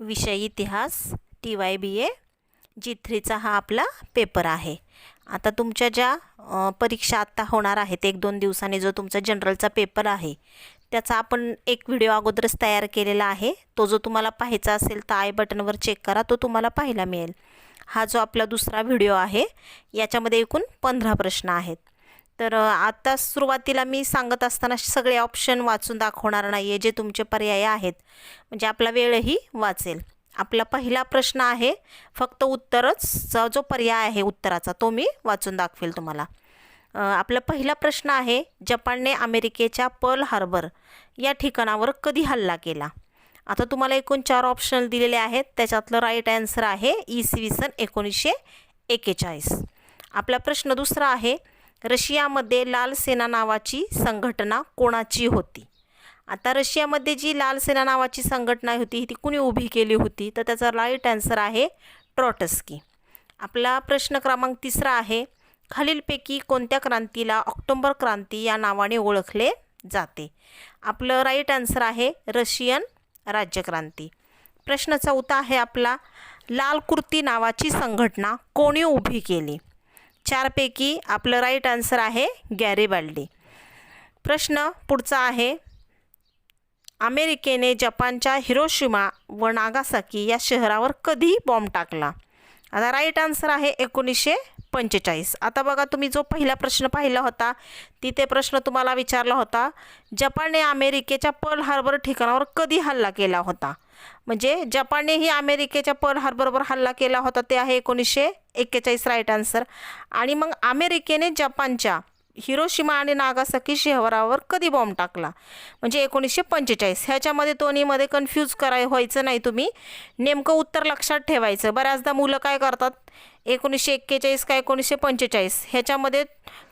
विषय इतिहास TYBA G3चा हा आपला पेपर आहे। आता तुमच्या ज्या परीक्षा आता होणार आहेत 1-2 दिवसांनी जो तुमचा जनरलचा पेपर आहे त्याचा आपण एक व्हिडिओ अगोदरच तयार केलेला आहे। तो जो तुम्हाला पाहायचा असेल तर आय बटनवर चेक करा, तो तुम्हाला पाहायला मिळेल। हा जो आपला दुसरा व्हिडिओ आहे याच्यामध्ये एकूण 15 प्रश्न आहेत। तर आता सुरुवातीला मी सांगत असताना सगळे ऑप्शन वाचून दाखवणार नाहीये, जे तुमचे पर्याय आहेत, म्हणजे आपला वेळही वाचेल। आपला पहिला प्रश्न आहे, फक्त उत्तरच जो पर्याय आहे उत्तराचा तो मी वाचून दाखवेल तुम्हाला। आपला पहिला प्रश्न आहे, जपानने अमेरिकेच्या पर्ल हार्बर या ठिकाणावर कधी हल्ला केला? आता तुम्हाला एकूण 4 ऑप्शन दिलेले आहेत, त्याच्यातलं राईट आन्सर आहे इसवी सन 1941। आपला प्रश्न दुसरा आहे, रशियामध्ये लाल सेना नावाची संघटना कोणाची होती? आता रशियामध्ये जी लाल सेना नावाची संघटना होती ती कुणी उभी केली होती? तर त्याचा राईट आन्सर आहे ट्रॉटस्की। आपला प्रश्न क्रमांक तिसरा आहे, खालीलपैकी कोणत्या क्रांतीला ऑक्टोबर क्रांती या नावाने ओळखले जाते? आपलं राईट आन्सर आहे रशियन राज्यक्रांती। प्रश्न चौथा आहे आपला, लाल कुर्ती नावाची संघटना कोणी उभी केली? 4 पैकी आपलं राईट आन्सर आहे गॅरिबाल्डी। प्रश्न पुढचा आहे, अमेरिकेने जपानच्या हिरोशिमा व नागासाकी या शहरावर कधी बॉम्ब टाकला? आता राईट आन्सर आहे 1945। आता बघा, तुम्ही जो पहिला प्रश्न पाहिला होता तिथे प्रश्न तुम्हाला विचारला होता, जपानने अमेरिकेच्या पर्ल हार्बर ठिकाणावर कधी हल्ला केला होता? म्हणजे जपाननेही अमेरिकेच्या पर्ल हार्बरवर हल्ला केला होता, ते आहे 1941 राईट आन्सर। आणि मग अमेरिकेने जपानच्या हिरोशिमा आणि नागासाकी शहरावर कधी बॉम्ब टाकला? म्हणजे 1945। ह्याच्यामध्ये दोन्हीमध्ये कन्फ्यूज व्हायचं नाही, तुम्ही नेमकं उत्तर लक्षात ठेवायचं। बऱ्याचदा मुलं काय करतात, 1941 का 1945 ह्याच्यामध्ये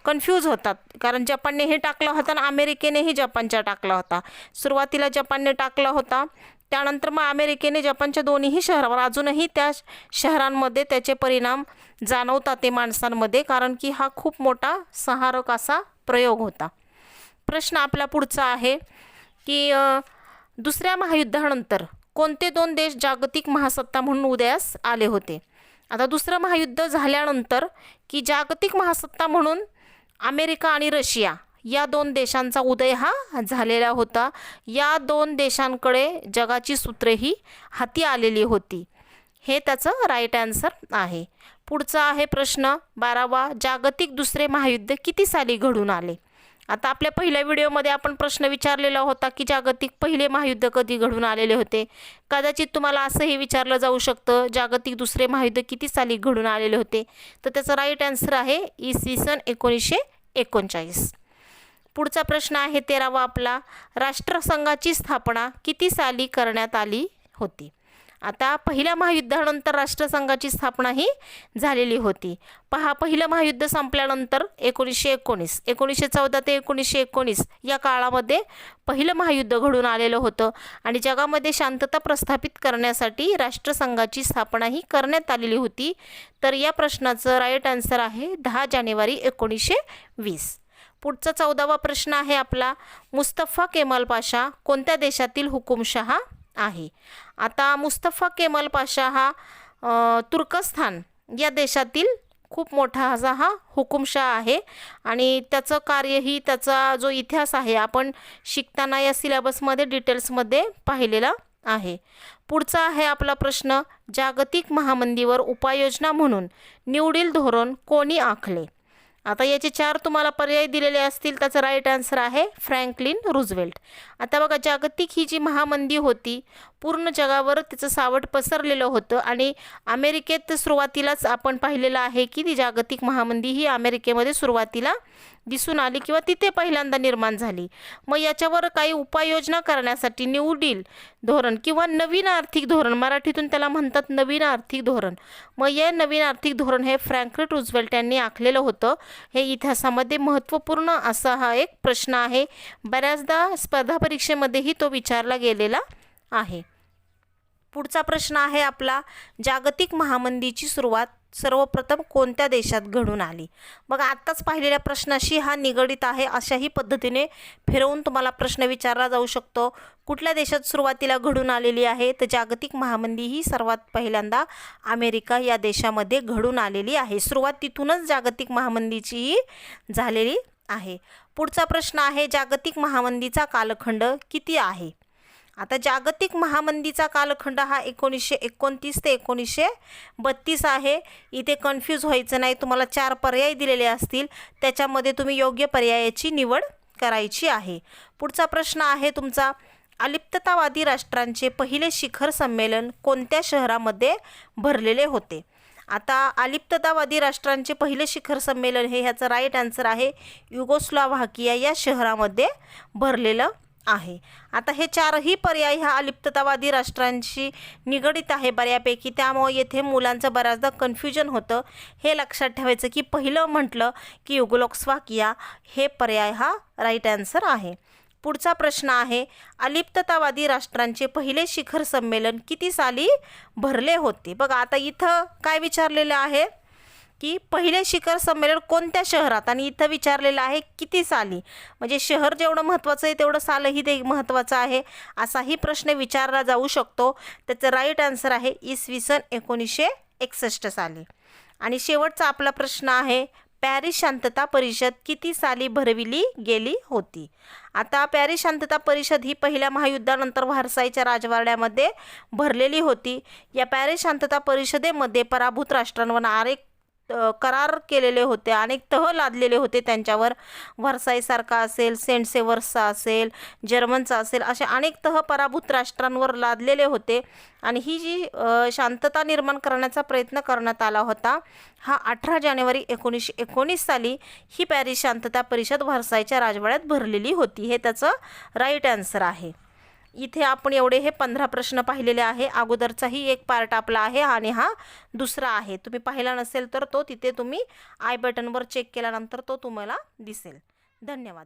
कन्फ्यूज होतात, कारण जपानने हे टाकला होता आणि अमेरिकेनेही जपानच्या टाकला होता। सुरुवातीला जपानने टाकला होता, त्यानंतर मग अमेरिकेने जपानच्या दोन्हीही शहरावर, अजूनही त्या शहरांमध्ये त्याचे परिणाम जाणवतात ते माणसांमध्ये, कारण की हा खूप मोठा संहारक असा प्रयोग होता। प्रश्न आपला पुढचा आहे की दुसऱ्या महायुद्धानंतर कोणते 2 देश जागतिक महासत्ता म्हणून उदयास आले होते? आता दुसरं महायुद्ध झाल्यानंतर की जागतिक महासत्ता म्हणून अमेरिका आणि रशिया या 2 देशांचा उदय हा झालेला होता। या 2 देशांकडे जगाची सूत्रेही हाती आलेली होती, हे त्याचं राईट आन्सर आहे। पुढचा आहे प्रश्न 12वा, जागतिक दुसरे महायुद्ध किती साली घडून आले? आता आपल्या पहिल्या व्हिडिओमध्ये आपण प्रश्न विचारलेला होता की जागतिक पहिले महायुद्ध कधी घडून आलेले होते। कदाचित तुम्हाला असंही विचारलं जाऊ शकतं, जागतिक दुसरे महायुद्ध किती साली घडून आलेले होते? तर त्याचं राईट आन्सर आहे इसवी सन 1939। पुढचा प्रश्न आहे 13वा आपला, राष्ट्रसंघाची स्थापना किती साली करण्यात आली होती? आता पहिल्या महायुद्धानंतर राष्ट्रसंघाची स्थापना ही झालेली होती। पहा, पहिलं महायुद्ध संपल्यानंतर 1919 1914 ते 1919 या काळामध्ये पहिलं महायुद्ध घडून आलेलं होतं आणि जगामध्ये शांतता प्रस्थापित करण्यासाठी राष्ट्रसंघाची स्थापना ही करण्यात आलेली होती। तर या प्रश्नाचं राईट आन्सर आहे 10 जानेवारी 1920। पुढचा 14वा प्रश्न आहे आपला, मुस्तफा केमाल पाशा कोणत्या देशातील हुकुमशहा आहे? आता मुस्तफा केमाल पाशा हा तुर्कस्तान या देशातील खूप मोठा असा हा हुकुमशहा आहे आणि त्याचं कार्यही, त्याचा जो इतिहास आहे आपण शिकताना या सिलेबसमध्ये डिटेल्समध्ये पाहिलेला आहे। पुढचा आहे आपला प्रश्न, जागतिक महामंदीवर उपाययोजना म्हणून न्यू डील धोरण कोणी आखले? आता याचे 4 तुम्हाला पर्याय दिलेले असतील, त्याचं राईट आन्सर आहे फ्रँकलिन रूझवेल्ट। आता बघा, जागतिक ही जी महामंदी होती पूर्ण जगावर तिचं सावट पसरलेलं होतं आणि अमेरिकेत सुरुवातीलाच आपण पाहिलेलं आहे की ती जागतिक महामंदी ही अमेरिकेमध्ये सुरुवातीला दिसून आली किंवा तिथे पहिल्यांदा निर्माण झाली। मग याच्यावर काही उपाययोजना करण्यासाठी न्यू डील धोरण किंवा नवीन आर्थिक धोरण, मराठीतून त्याला म्हणतात नवीन आर्थिक धोरण, मग हे नवीन आर्थिक धोरण हे फ्रँकलिन रूझवेल्ट यांनी आखलेलं होतं। हे इतिहासामध्ये महत्त्वपूर्ण असा हा एक प्रश्न आहे, बऱ्याचदा स्पर्धा परीक्षेमध्येही तो विचारला गेलेला आहे। पुढचा प्रश्न आहे आपला, जागतिक महामंदीची सुरुवात सर्वप्रथम कोणत्या देशात घडून आली? बघा आत्ताच पाहिलेल्या प्रश्नाशी हा निगडित आहे. अशाही पद्धतीने फिरवून तुम्हाला प्रश्न विचारला जाऊ शकतो. कुठल्या देशात सुरुवातीला घडून आलेली आहे? तर जागतिक महामंदी ही सर्वात पहिल्यांदा अमेरिका या देशामध्ये घडून आलेली आहे. सुरुवात तिथूनच जागतिक महामंदीचीही झालेली आहे. पुढचा प्रश्न आहे, जागतिक महामंदीचा कालखंड किती आहे? आता जागतिक महामंदीचा कालखंड हा 1929 ते 1932 आहे. इथे कन्फ्यूज व्हायचं नाही. तुम्हाला 4 पर्याय दिलेले असतील, त्याच्यामध्ये तुम्ही योग्य पर्यायाची निवड करायची आहे. पुढचा प्रश्न आहे तुमचा, अलिप्ततावादी राष्ट्रांचे पहिले शिखर संमेलन कोणत्या शहरामध्ये भरलेले होते? आता अलिप्ततावादी राष्ट्रांचे पहिले शिखर संमेलन हे ह्याचं राईट आन्सर आहे युगोस्लाव्हाकिया या शहरामध्ये भरलेलं आहे. आता हे 4ही पर्याय ह्या अलिप्ततावादी राष्ट्रांशी निगडित आहे बऱ्यापैकी, त्यामुळे येथे मुलांचं बऱ्याचदा कन्फ्युजन होतं. हे लक्षात ठेवायचं की पहिलं म्हटलं की युगोस्लाव्हाकिया हे पर्याय हा राईट आन्सर आहे. पुढचा प्रश्न आहे, अलिप्ततावादी राष्ट्रांचे पहिले शिखर संमेलन किती साली भरले होते? बघा आता इथं काय विचारलेलं आहे की पहिले शिखर संमेलन कोणत्या शहरात, आणि इथं विचारलेलं आहे किती साली. म्हणजे शहर जेवढं महत्त्वाचं आहे तेवढं सालही ते महत्त्वाचं आहे. असाही प्रश्न विचारला जाऊ शकतो. त्याचं राईट आन्सर आहे इसवी सन 1961 साली. आणि शेवटचा आपला प्रश्न आहे, पॅरिस शांतता परिषद किती साली भरविली गेली होती? आता पॅरिस शांतता परिषद ही पहिल्या महायुद्धानंतर व्हर्सायच्या राजवाड्यामध्ये भरलेली होती. या पॅरिस शांतता परिषदेमध्ये पराभूत राष्ट्रांवर अनेक करार केलेले होते, अनेक तह लादलेले होते त्यांच्यावर. व्हर्सायसारखा असेल, सेंट सेवर्सचा असेल, जर्मनचा असेल, असे अनेक तह पराभूत राष्ट्रांवर लादलेले होते. आणि ही जी शांतता निर्माण करण्याचा प्रयत्न करण्यात आला होता, हा 18 जानेवारी 1919 साली ही पॅरिस शांतता परिषद व्हर्सायच्या राजवाड्यात भरलेली होती. हे त्याचं राईट आन्सर आहे. इथे आपण एवढे हे 15 प्रश्न पाहिलेले आहे. अगोदरचाही एक पार्ट आपला आहे आणि हा दुसरा आहे. तुम्ही पाहिला नसेल तर तो तिथे तुम्ही आय बटनवर चेक केल्यानंतर तो तुम्हाला दिसेल. धन्यवाद.